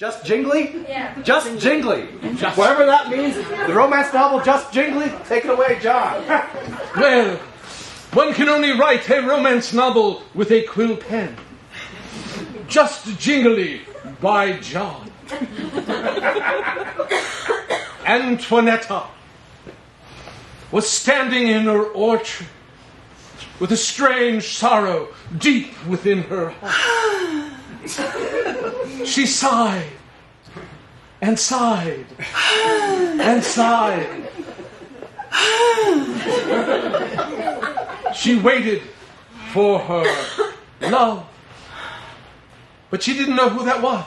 Just Jingly? Yeah. Just Jingly. Whatever that means, the romance novel Just Jingly, take it away, John. Well, one can only write a romance novel with a quill pen. Just Jingly by John. Antoinetta was standing in her orchard with a strange sorrow deep within her heart. She sighed and sighed and sighed. She waited for her love, but she didn't know who that was.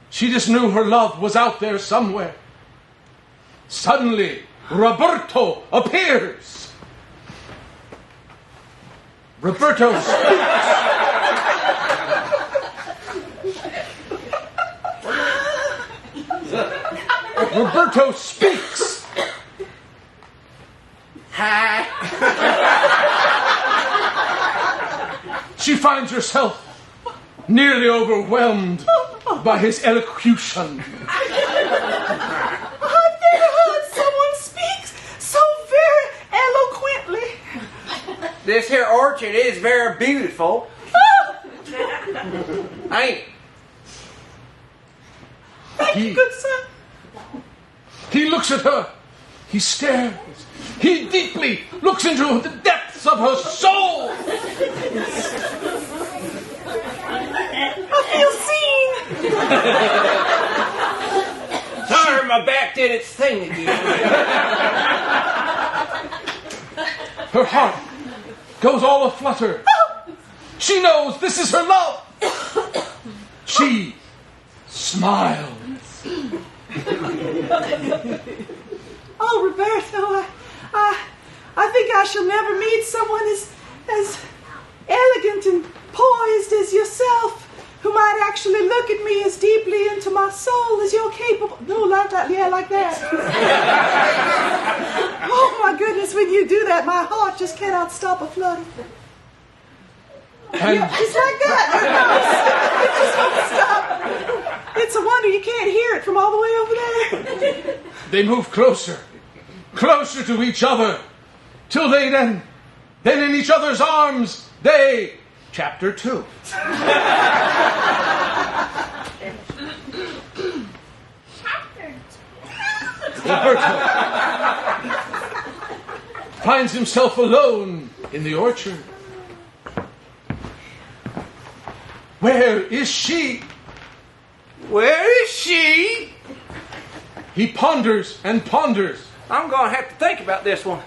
She just knew her love was out there somewhere. Suddenly, Roberto appears. Roberto speaks. Hi. She finds herself nearly overwhelmed by his elocution. I've never heard someone speak so very eloquently. This here orchard is very beautiful. Ain't it? Thank you, good son. He looks at her. He stares. He deeply looks into the depths of her soul. I feel seen. Sorry, my back did its thing again. Her heart goes all aflutter. She knows this is her love. She smiles. Oh, Roberto, I think I shall never meet someone as elegant and poised as yourself, who might actually look at me as deeply into my soul as you're capable. No, like that, yeah, like that. Oh my goodness, when you do that, my heart just cannot stop a flutter. And Yeah, it's like that. It just won't stop. It's a wonder you can't hear it from all the way over there. they move closer to each other, till they then in each other's arms, they... Chapter 2. Roberto finds himself alone in the orchard. Where is she? Where is she? He ponders and ponders. I'm going to have to think about this one.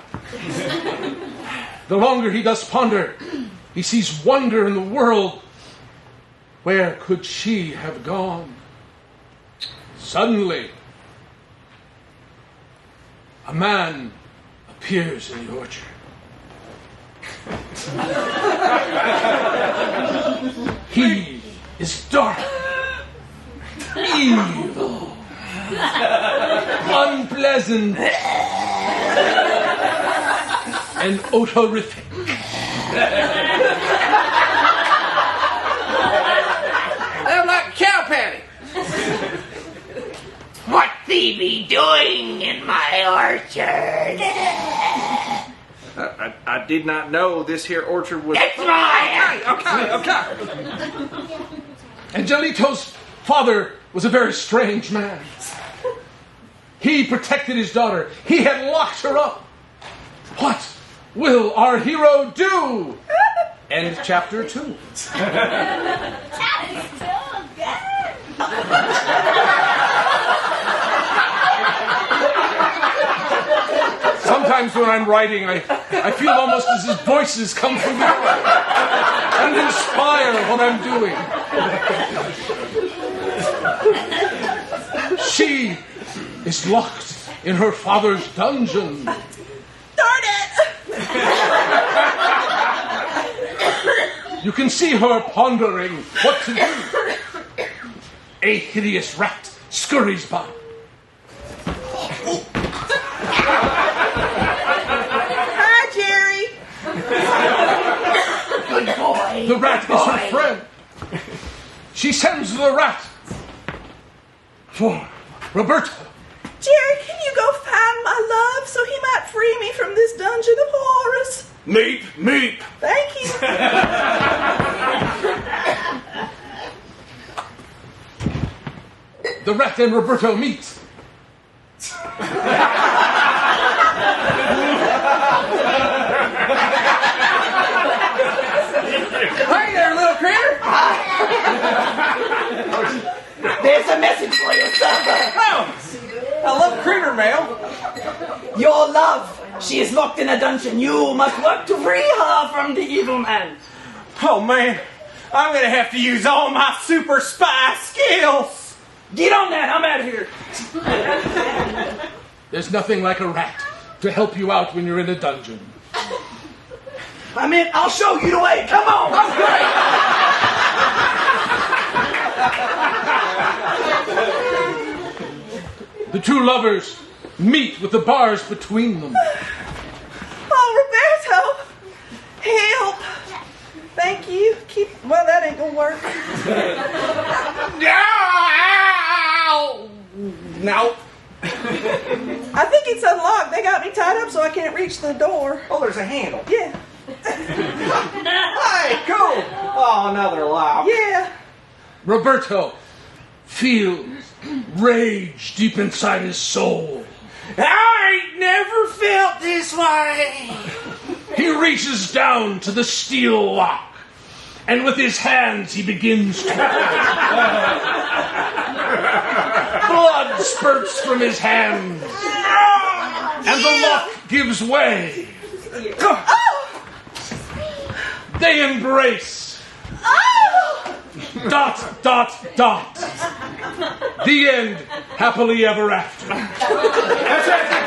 The longer he does ponder, he sees wonder in the world. Where could she have gone? Suddenly, a man appears in the orchard. He is dark, evil, unpleasant, and odorific. They're like cow patty. What thee be doing in my orchard? I did not know this here orchard was... That's mine! Okay. Angelito's father was a very strange man. He protected his daughter. He had locked her up. What will our hero do? End chapter 2. Sometimes when I'm writing, I feel almost as if voices come from me and inspire what I'm doing. She is locked in her father's dungeon. Darn it! You can see her pondering what to do. A hideous rat scurries by. Hi, Jerry. Good boy. The rat is her friend. She sends the rat for Roberto. Jerry, can you go find my love so he might free me from this dungeon of horrors? Meep, meep. Thank you. The rat and Roberto meet. Hey there, little critter. There's a message for you, sir. Oh, I love critter mail. Your love. She is locked in a dungeon. You must work to free her from the evil man. Oh, man. I'm going to have to use all my super spy skills. Get on that. I'm out of here. There's nothing like a rat to help you out when you're in a dungeon. I mean, I'll show you the way. Come on. The two lovers meet with the bars between them. Oh, Roberto. Help. Thank you. Well, that ain't gonna work. No. I think it's unlocked. They got me tied up so I can't reach the door. Oh, there's a handle. Yeah. Hey, cool. Oh, another lie. Yeah. Roberto feels rage deep inside his soul. I ain't never felt this way. He reaches down to the steel lock, and with his hands he begins to... Blood spurts from his hands, and the lock gives way. They embrace. Dot, dot, dot. The end. Happily ever after. That's it.